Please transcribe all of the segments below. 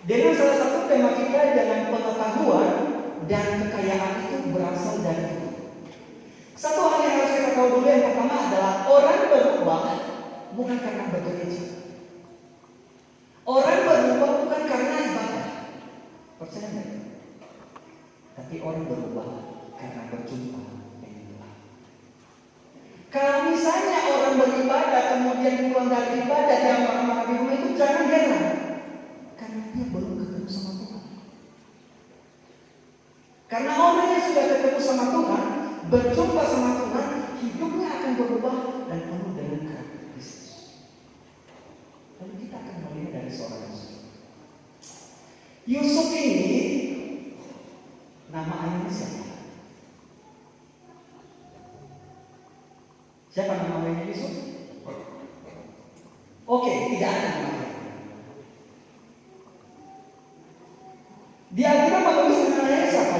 Dengan salah satu tema kita, dengan pengetahuan dan kekayaan itu berasal dari Tuhan. Satu hal yang harus kita tahu dulu, yang pertama adalah orang berubah bukan karena bergereja. Orang berubah bukan karena ibadah. Percaya nggak? Tapi orang berubah karena berjumpa dengan Tuhan. Kalau misalnya orang beribadah kemudian pulang dari ibadah dia marah-marah di rumah, itu jangan heran, karena dia belum ketemu sama Tuhan. Karena orang yang sudah ketemu sama Tuhan, berjumpa sama Tuhan, hidupnya akan berubah dan penuh dengan karakter Kristus. Lalu kita akan melihat dari seorang Yusuf. Yusuf ini nama ayahnya siapa? Siapa nama ayahnya Yusuf? Oke, tidak ada nama ayahnya. Di Alkitab menulis nama ayahnya siapa?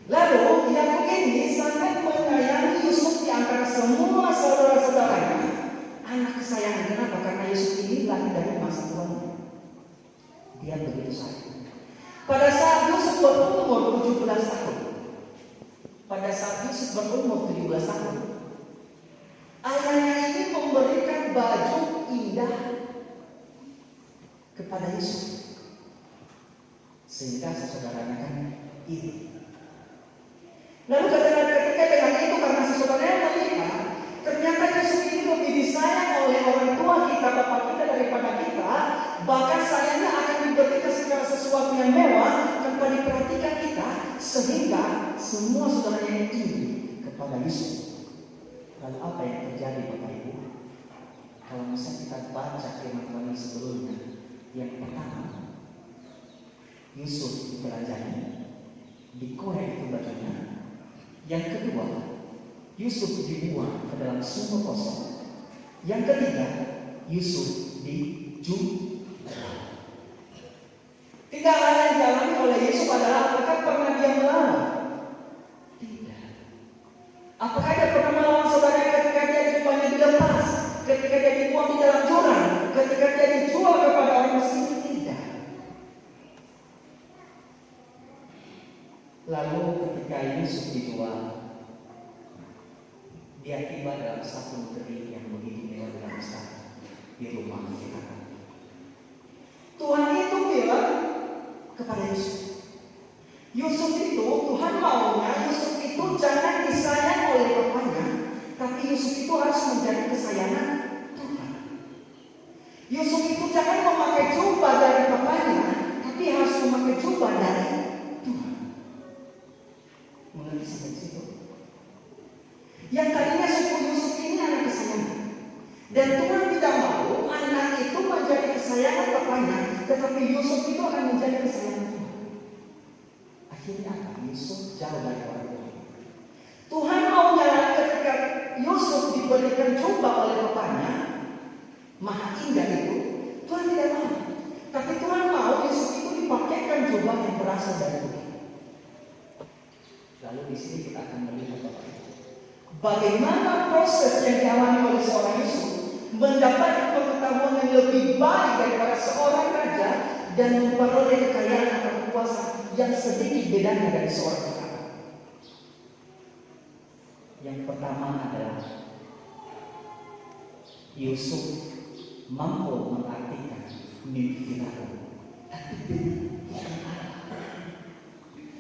Lalu Yakub ini sangat menyayangi Yusuf di antara semua saudara-saudaranya. Anak kesayangan. Kenapa? Karena Yusuf ini lahir dari masa tuanya. Dia begitu sayang. Pada saat Yusuf berumur 17 tahun, ayahnya ini memberikan baju indah kepada Yusuf, sehingga saudaranya kan iri. Lalu ketika dengan itu, karena saudaranya menikah, ternyata Yusuf ini lebih disayang oleh orang tua kita, bapak kita, daripada kita. Bahkan sayangnya akan diberikan segala sesuatu yang mewah tanpa diperhatikan kita, sehingga semua saudaranya iri kepada Yusuf. Lalu apa yang terjadi, Bapak Ibu? Kalau misalnya kita baca firman Tuhan sebelumnya, yang pertama, Yusuf dipelajari, dikorek itu bajunya. Yang kedua, Yusuf dibuang ke dalam sumur kosong. Yang ketiga, Yusuf dijual. Tiga hal yang dialami oleh Yusuf adalah, apakah pernah dia melawan? Tidak. Apakah dia pernah melawan saudaranya ketika dia jubahnya dilepas, ketika dia dibuang di dalam jurang, ketika dia dijual kepada orang miskin? Tidak. Lalu ketika Yusuf dijual, dia tiba dalam satu negeri yang begitu mewah dan besar, di rumah Firaun. Tuhan itu bilang kepada Yusuf, Yusuf itu, Tuhan maunya Yusuf itu jangan disayang oleh bapaknya, tapi Yusuf itu harus menjadi kesayangan Tuhan. Yusuf itu jangan memakai jubah dari bapaknya, tapi harus memakai jubah dari Tuhan. Mengerti sampai situ? Yang tadinya suku Yusuf ini anak kesayangan, dan Tuhan tidak mau anak itu menjadi kesayangan bapaknya, tetapi Yusuf itu akan menjadi kesayangan Tuhan. Akhirnya apa? Yusuf jauh dari orang tua. Tuhan maunya ketika Yusuf diberikan jubah oleh bapaknya, maha indah itu, Tuhan tidak mau. Tapi Tuhan mau Yusuf itu dipakaikan jubah yang berasal dari Tuhan. Lalu di sini kita akan melihat bagaimana proses yang dialami oleh seorang Yusuf mendapatkan pengetahuan yang lebih baik daripada seorang raja dan memperoleh kekayaan atau kuasa yang sedikit bedanya dari seorang Firaun. Yang pertama adalah Yusuf mampu mengartikan mimpi Firaun,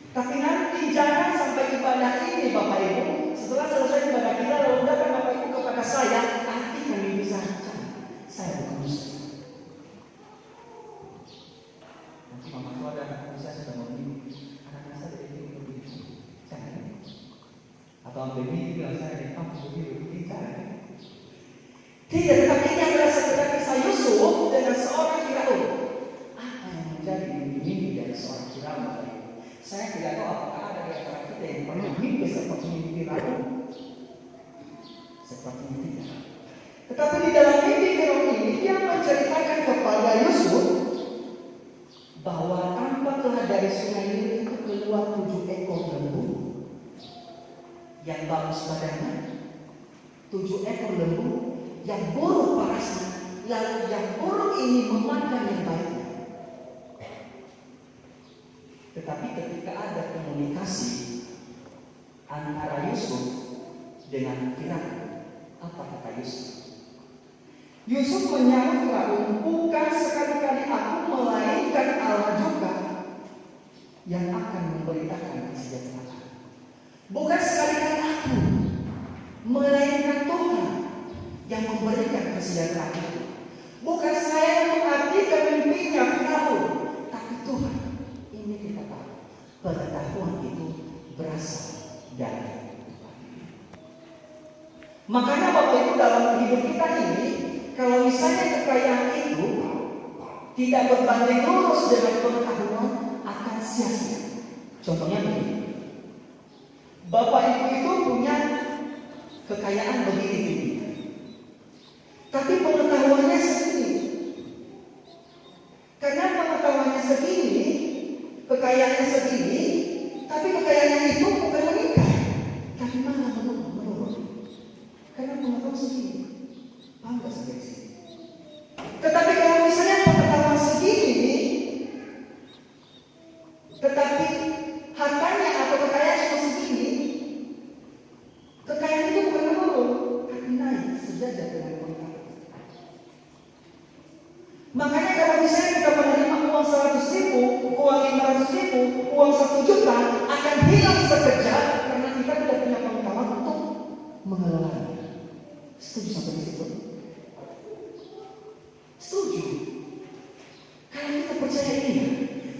tapi nanti jangan sampai ibadah ini, Bapak Ibu, setelah selesai ibadah kita lalu datang Bapak Ibu kepada saya, artikan mimpi saya bukan Yusuf. Nanti mama tua dan anak saya sudah memimpi, anak saya jadi begitu, jangan. Atau baby bilang saya di kampus begitu, jangan. Tidak, tetapi ini adalah sekedar kisah Yusuf dengan seorang Firaun. Apa yang menjadi mimpi dari seorang Firaun? Saya tidak tahu apakah ada di antara kita yang pernah mimpi seperti mimpi Firaun. Sepertinya tidak. Tetapi di dalam mimpi Firaun ini, dia menceritakan kepada Yusuf bahwa tampaklah dari sungai Nil itu keluar 7 ekor lembu yang bagus badannya, 7 ekor lembu yang buruk parasnya, lalu yang buruk ini memakan yang baik. Tetapi ketika ada komunikasi antara Yusuf dengan Firaun, apa kata Yusuf? Yusuf menyahut Firaun, bukan sekali-kali aku melainkan Allah juga yang akan memberitakan kesejahteraan. Bukan sekali-kali aku melainkan Tuhan yang memberikan kesejahteraan itu. Bukan saya yang mengartikan mimpinya Firaun, tapi Tuhan. Ini kita tahu, pengetahuan itu berasal dari Tuhan. Makanya Bapak Ibu, dalam hidup kita ini, kalau misalnya kekayaan itu tidak berbanding lurus dengan pengetahuan, akan sia-sia. Contohnya begini, Bapak Ibu itu punya kekayaan begini, tapi pengetahuannya segini. Karena pengetahuannya segini, kekayaannya segini, tapi kekayaannya itu bukan meningkat, tapi malah menurun. Karena pengetahuan segini, paham gak sampai sini? Tetapi kalau misalnya pengetahuan segini, tetapi hartanya atau kekayaan cuma segini, kekayaan itu bukan menurun, tapi naik sejajar dengan pengetahuan. Makanya kalau misalnya kita menerima uang 100.000, uang 500.000, uang 1 juta, akan hilang sekejap karena kita tidak punya pengetahuan untuk mengelolanya. Setuju sampai di situ? Setuju. Kalau kita percaya ini,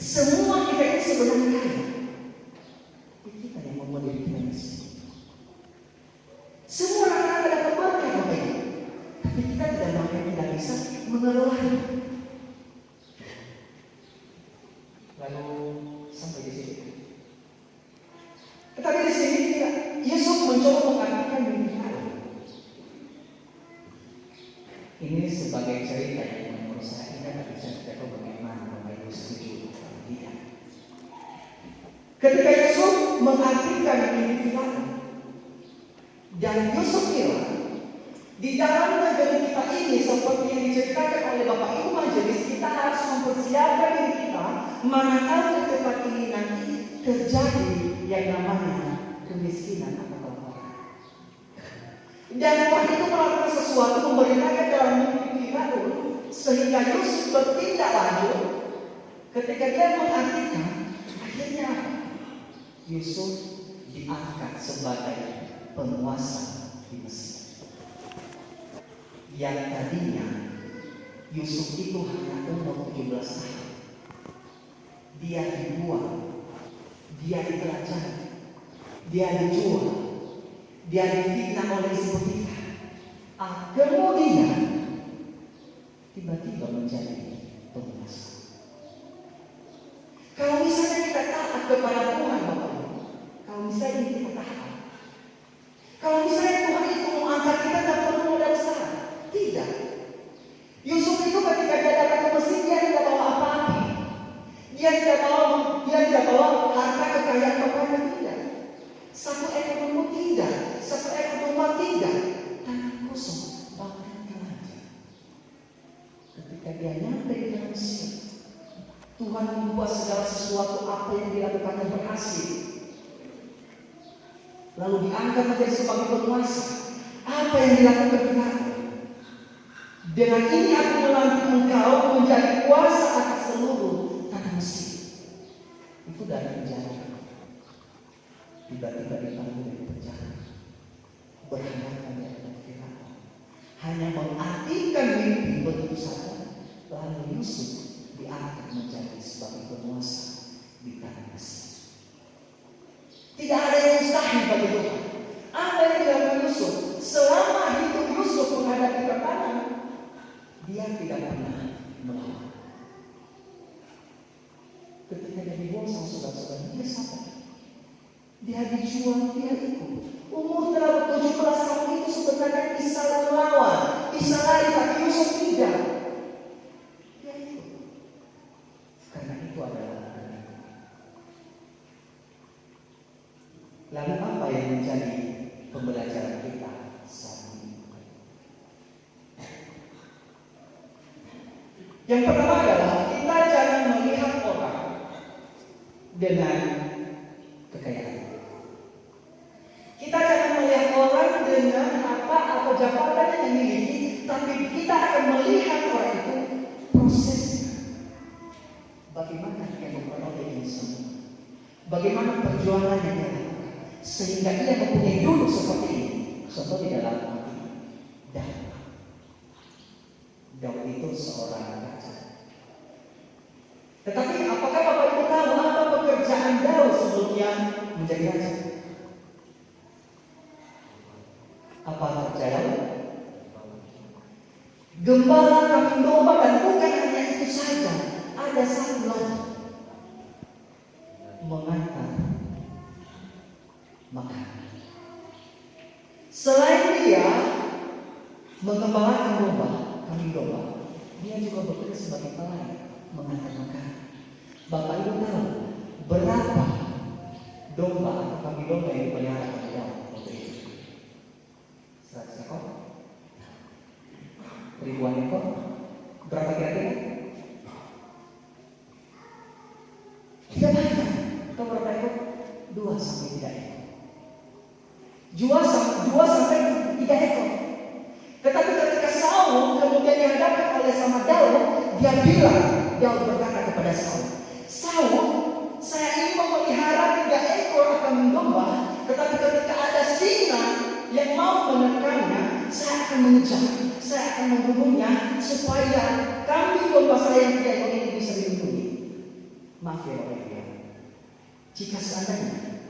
semua kita ini sebenarnya kaya. Kita yang membuat diri kita miskin. Semua orang-orang dapat berkah Bapak Ibu, tapi kita tidak bisa mengelolanya. Lalu sampai di sini. Tetapi di sini Yusuf mencoba mengartikan mimpi Firaun. Ini sebagai cerita yang menurut saya tidak bisa kita tahu bagaimana Bapak Ibu setuju atau tidak. Ketika Yusuf mengartikan mimpi Firaun, dan Yusuf bilang, di dalam negeri kita ini seperti yang diceritakan oleh Bapak Ibu majelis, kita harus mempersiapkan diri kita manakala ke tempat ini nanti terjadi yang namanya kemiskinan atau kelaparan. Dan Tuhan itu melakukan sesuatu, memerintahkan dalam mimpi Firaun, sehingga Yusuf bertindak lanjut. Ketika dia mengartikan, akhirnya Yusuf diangkat sebagai penguasa di Mesir. Yang tadinya Yusuf itu hanya umur 17 tahun. Dia dibuang, dia dipelajari, dia dijual, dia difitnah oleh si Potifar. Kemudian tiba-tiba menjadi penguasa. Kalau misalnya kita taat kepada Tuhan Bapak Ibu, kalau misalnya kita taat, kalau misalnya Tuhan itu mengangkat kita, tak perlu modal besar. Tidak. Yusuf itu ketika dia datang ke Mesir, dia tidak bawa apa-apa. Dia tidak bawa harta kekayaan bapaknya, tidak. 1 ekor lembu tidak, 1 ekor domba tidak. Tangan kosong, bahkan telanjang. Ketika dia nyampe di Mesir, Tuhan membuat segala sesuatu apa yang dilakukannya berhasil. Lalu diangkat menjadi sebagai penguasa. Apa yang dilakukan Firaun? Dengan ini aku melantik engkau menjadi kuasa atas seluruh tanah Mesir. Itu dari penjara. Tiba-tiba dipanggil dari penjara. Berhadapan dengan Firaun. Hanya mengartikan mimpi begitu saja. Lalu Yusuf diangkat menjadi sebagai penguasa di tanah Mesir. Tidak ada yang mustahil bagi Tuhan. Apa yang dilakukan Yusuf? Selama hidup Yusuf menghadapi tekanan, dia tidak pernah melawan. Ketika dia dibuang sama saudara-saudara, dia sadar. Dia dijual, dia ikut. Umur 17 tahun itu sebenarnya bisa melawan, bisa lari, tapi Yusuf tidak. Dia ikut. Karena itu adalah agama. Lalu apa yang menjadi pembelajaran kita saat ini? Yang pertama adalah kita jangan melihat orang dengan kekayaan. Kita jangan melihat orang dengan apa atau jabatan yang dimiliki, tapi kita akan melihat orang itu prosesnya. Bagaimana dia memperoleh ini semua? Bagaimana perjuangannya dia lakukan sehingga ia mempunyai dulu seperti ini. Contoh di dalam Daud itu seorang raja. Tetapi apakah Bapak Ibu tahu apa pekerjaan Daud sebelumnya menjadi raja? Apa kerja Daud? Gembala kambing domba, dan bukan hanya itu saja. Ada satu lagi, mengantar makanan. Selain dia mengembalakan kambing domba, dia juga bekerja sebagai pelayan mengantar makanan. Bapak Ibu tahu berapa domba atau kambing domba yang dipelihara oleh Daud waktu itu? 100 ekor? Ribuan ekor? Berapa kira-kira? Tidak banyak. Atau berapa ekor? 2 sampai 3 ekor. 2 sampai 3 ekor. Tetapi ketika Saul kemudian dihadapkan oleh sama Daud, Daud berkata kepada Saul, saya ingin memelihara 3 ekor kambing domba, tetapi ketika ada singa yang mau menekannya, saya akan mengejar, saya akan membunuhnya supaya kambing domba saya yang 3 ekor ini bisa dilindungi. Maaf ya Bapak Ibu, jika seandainya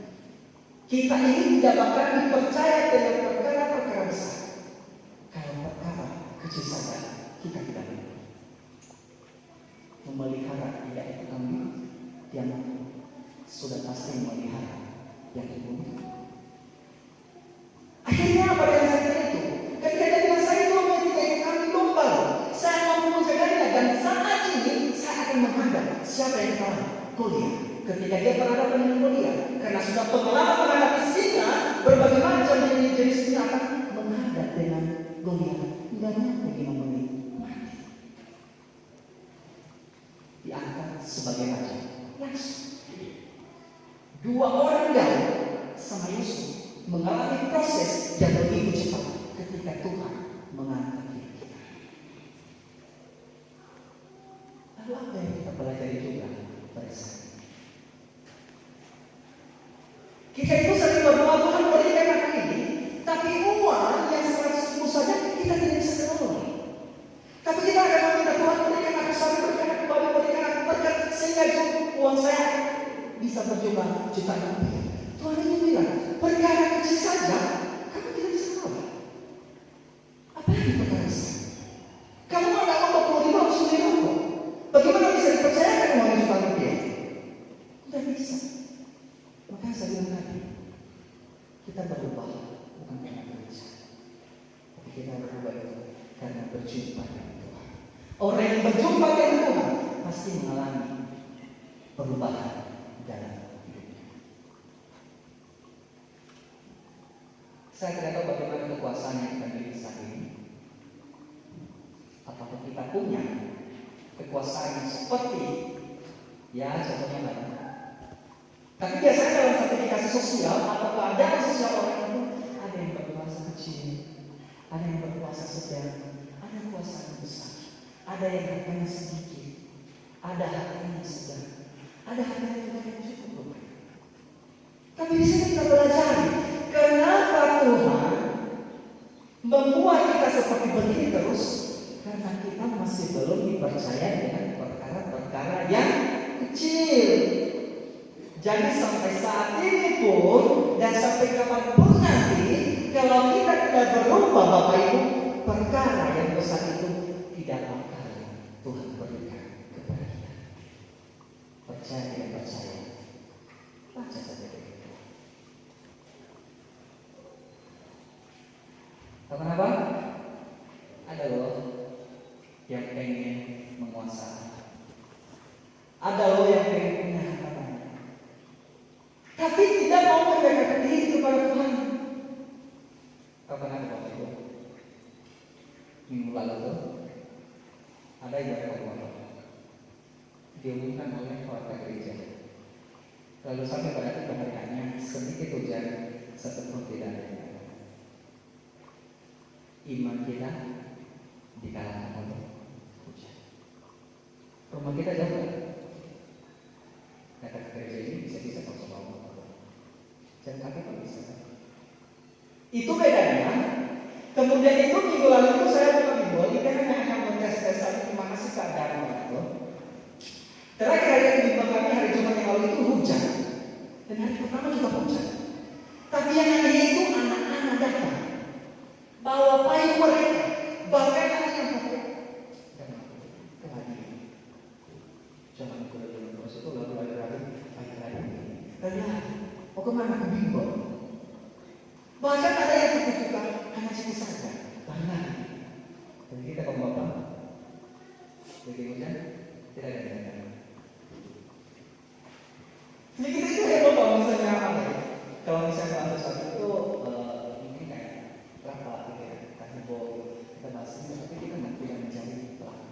kita ini tidak bakal dipercaya dengan perkara-perkara besar, kalau perkara kecil saja kita tidak boleh memelihara 3 ekor kambing, yang sudah pasti memelihara yang dibunuh. Akhirnya pada saat itu, ketika dia bilang saya itu memiliki 3 ekor kambing domba, saya mau menjaganya, dan saat ini saya akan menghadap siapa yang kalah? Goliat. Ketika dia berhadapan dengan Goliat, karena sudah pengalaman menghadapi singa, berbagai macam jenis singa akan menghadap dengan Goliat, tidak mampu memenuhi mati. Diangkat sebagai raja langsung. 2 orang Daud sama Yusuf mengalami proses yang begitu cepat ketika Tuhan mengangkat kita. Lalu apa yang kita pelajari juga pada saat ini? Kita itu sering berdoa, Tuhan berikan aku ini, tapi uang yang 100.000 saja kita tidak bisa kelola. Tapi kita akan meminta Tuhan berikan aku sapi, berikan aku babi, berikan aku berkat, sehingga cukup uang saya bisa berjumlah jutaan rupiah. Tuhan ini bilang, perkara kecil saja kamu tidak bisa kelola. Apa yang perkara besar? Kamu ada uang 20.000 harus beli rokok. Bagaimana bisa dipercayakan uang jutaan rupiah? Tidak bisa. Maka saya bilang tadi, kita berubah bukan karena bekerja, tapi kita berubah itu karena berjumpa dengan Tuhan. Orang yang berjumpa dengan Tuhan pasti mengalami perubahan dalam hidupnya. Saya tidak tahu bagaimana kekuasaan yang kita miliki saat ini. Apakah kita punya kekuasaan yang seperti contohnya banyak. Tapi biasanya dalam sertifikasi sosial atau keadaan sosial orang itu ada yang berkuasa kecil, ada yang berkuasa sedang, ada kuasa yang besar, ada yang harganya sedikit, ada harganya yang sedang, ada harganya yang cukup. Tapi di sini kita belajar kenapa Tuhan membuat kita seperti begini terus, karena kita masih belum dipercaya dengan perkara-perkara yang kecil. Jadi sampai saat ini pun dan sampai kapanpun nanti, kalau kita tidak berubah Bapak Ibu, perkara yang besar itu tidak bakal Tuhan berikan kepada kita. Percaya tidak percaya, baca saja begitu. Tahu kenapa? Ada loh yang pengen menguasai, ada loh yang pengen punya harta, tapi tidak mau mendekatkan diri kepada Tuhan. Kapan ada waktu itu? Minggu lalu tuh ada ibadah keluar. diumumkan oleh warga gereja. Lalu sampai pada keberhariannya sedikit hujan, satupun tidak ada. Iman kita dikalahkan oleh hujan. Rumah kita jauh. Datang ke gereja ini bisa-bisa kalau mau. Jangan kaki kok bisa. Itu bedanya. Kemudian itu minggu lalu itu saya buka bimbel, ini kan hanya mentes-tes saja gimana sih keadaan itu. Terakhir hari bimbel kami hari Jumat yang lalu itu hujan, dan hari pertama juga hujan. Tapi yang aneh itu anak-anak datang, bawa payung mereka, bahkan anak yang pakai kehadiran. Jangan kurang terus itu lalu lagi, mau kemana ke bimbel? Bahkan ada yang pakai juga hanya situ saja, karena jadi kita kalau bapak, jadi hujan tidak ada jalan. Jadi kita itu hebat kalau misalnya apa ya? Kalau misalnya ada satu itu mungkin kayak berapa gitu ya, kasih bol kita bahasnya, tapi kita nggak tidak mencari pelaku.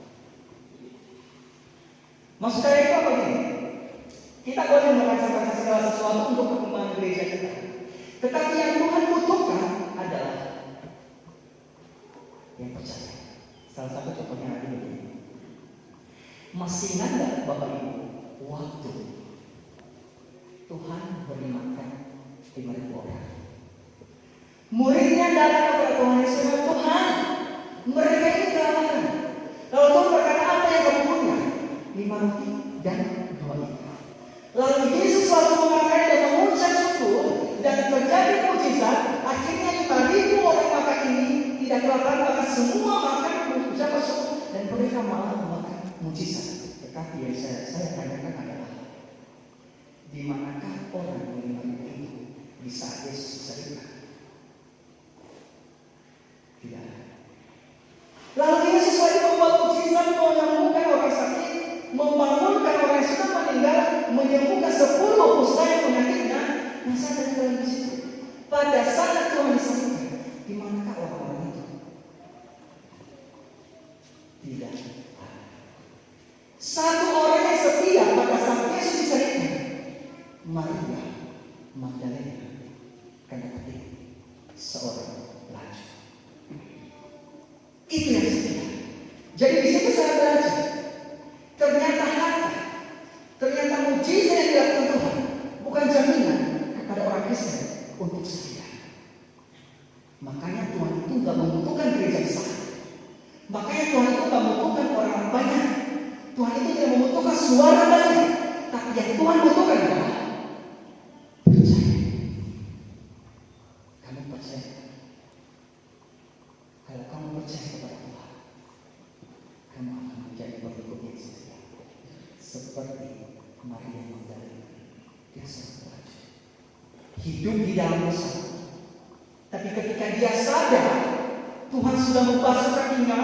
Maksud saya itu apa gini? Kita boleh melaksanakan segala sesuatu untuk perkembangan gereja kita. Tetapi yang Tuhan butuhkan adalah yang percaya. Salah satu contohnya ada begini. Masih ingat nggak Bapak Ibu waktu Tuhan beri makan 5.000 orang? Muridnya datang kepada Tuhan Yesus, Tuhan, mereka ini kelaparan. Lalu Tuhan berkata, apa yang kamu punya? 5 roti dan 2 ikan. Lalu Yesus lalu mengangkat dan mengucap syukur dan terjadi mukjizat. Akhirnya 5.000 orang makan ini tidak kelaparan, maka semua makan mengucap syukur dan mereka malah memakan mukjizat. Tetapi yang saya tanyakan adalah, di manakah orang yang 5.000 itu di saat Yesus cerita? Tidak ada. Lalu Yesus lagi membuat mukjizat, menyembuhkan orang sakit, membangunkan orang yang sudah meninggal, menyembuhkan 10 kusta yang penyakitnya. Masa ada dalam di situ. Pada saat Tuhan disembuhkan, di manakah orang-orang itu? Tidak ada. Satu orang yang setia pada saat Yesus diceritakan, Maria Magdalena, kata ketik seorang lelaki. Itu yang setia. Jadi di situ saya belajar. Ternyata harta, ternyata mujizat yang dilakukan Tuhan bukan jaminan kepada orang Kristen untuk setia. Makanya Tuhan itu nggak membutuhkan gereja besar. Makanya Tuhan itu nggak membutuhkan orang banyak. Tuhan itu tidak membutuhkan suara banyak. Tapi yang Tuhan butuhkan adalah percaya. Kamu percaya? Kalau kamu percaya kepada Tuhan, kamu akan menjadi pengikut yang setia. Seperti Maria Magdalena, dia seorang raja, hidup di dalam dosa. Tapi ketika dia sadar Tuhan sudah membasuh kakinya,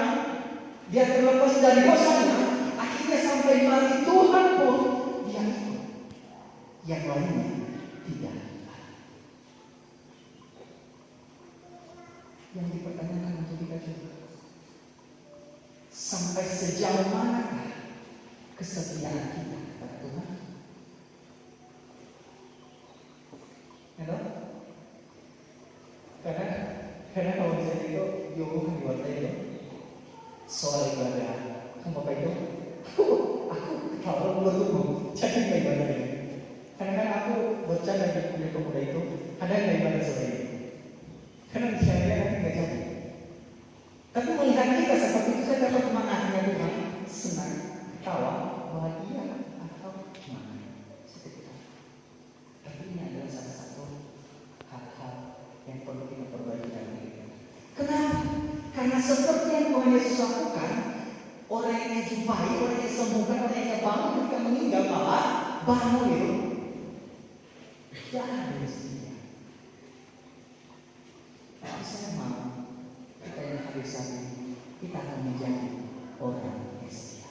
dia terlepas dari dosanya, akhirnya sampai mati Tuhan pun dia ikut. Yang lainnya tidak. Yang dipertanyakan untuk kita juga, sampai sejauh manakah kesetiaan kita kepada Tuhan? Halo? Karena kalau misalnya itu diomongkan di warta itu soal ibadah, kamu apa itu? Aku kalau bertumbuh jadi nggak ibadah ini. Karena kan aku bercanda di kuliah pemuda itu, ada nggak ibadah seperti itu? Karena misalnya nanti nggak jadi. Tapi melihat kita seperti itu, saya dapat semangatnya Tuhan, senang, ketawa, bahagia atau mana? Tapi ini adalah salah satu hal-hal yang perlu kita perbaiki dalam hidup kita. Kenapa? Karena seperti yang Tuhan Yesus lakukan, orang yang dijumpai, orang yang sembuhkan, orang yang bangun ketika meninggal malah bangun itu jangan mestinya. Tapi saya mau kita yang hari ini kita akan menjadi orang yang setia.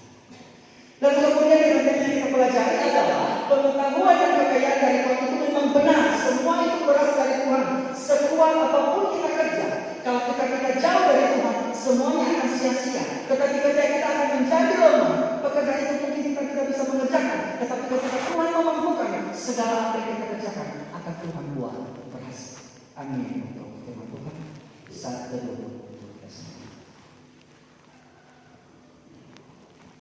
Dan kemudian yang kita pelajari adalah pengetahuan dan kekayaan dari Tuhan itu memang benar. Semua itu berasal dari Tuhan. Sekuat apapun kita kerja, kalau kita jauh dari Tuhan, semuanya akan sia-sia. Ketika kita akan menjadi lemah, pekerjaan itu mungkin kita tidak bisa mengerjakan. segala apa yang kita kerjakan akan Tuhan buat berhasil. Amin. Untuk firman Tuhan saat kedua.